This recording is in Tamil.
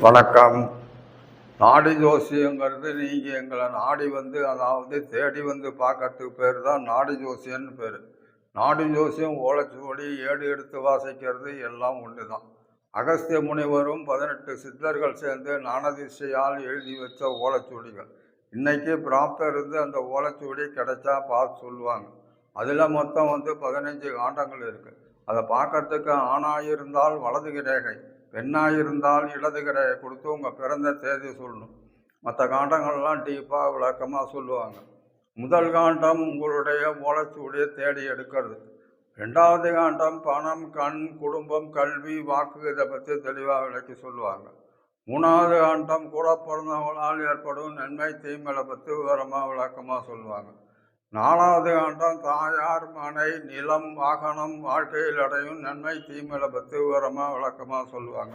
வணக்கம். நாடி ஜோசியங்கிறது நீங்கள் எங்களை நாடி வந்து, அதாவது தேடி வந்து பார்க்கறதுக்கு பேர் தான் நாடி ஜோசியன்னு பேர். நாடி ஜோசியம், ஓலைச்சுவடி, ஏடு எடுத்து வாசிக்கிறது எல்லாம் ஒன்று தான். அகஸ்திய முனிவரும் 18 சித்தர்கள் சேர்ந்து ஞானதிசையால் எழுதி வச்ச ஓலைச்சுவடிகள். இன்னைக்கு பிராப்தம் இருந்து அந்த ஓலைச்சுவடி கிடைச்சா பார்த்து சொல்லுவாங்க. அதில் மொத்தம் 15 காண்டங்கள் இருக்குது. அதை பார்க்கறதுக்கு ஆணாயிருந்தால் வலது ரேகை, பெண்ணாயிருந்தால் இடது ரேகை கொடுத்து உங்கள் பிறந்த தேதி சொல்லணும். மற்ற காண்டங்கள்லாம் டீப்பாக விளக்கமாக சொல்லுவாங்க. முதல் காண்டம் உங்களுடைய ஓலைச்சுவடியை தேடி எடுக்கிறது. 2வது காண்டம் பணம், கண், குடும்பம், கல்வி, வாக்கு, இதை பற்றி தெளிவாக விளக்கி சொல்லுவாங்க. 3வது காண்டம் கூட பிறந்தவங்களால் ஏற்படும் நன்மை தீமைகளை பற்றி விவரமாக விளக்கமாக சொல்லுவாங்க. 4வது காண்டம் தாயார், மனை, நிலம், வாகனம், வாழ்க்கையில் அடையும் நன்மை தீமைகளை பற்றி விவரமாக விளக்கமாக சொல்லுவாங்க.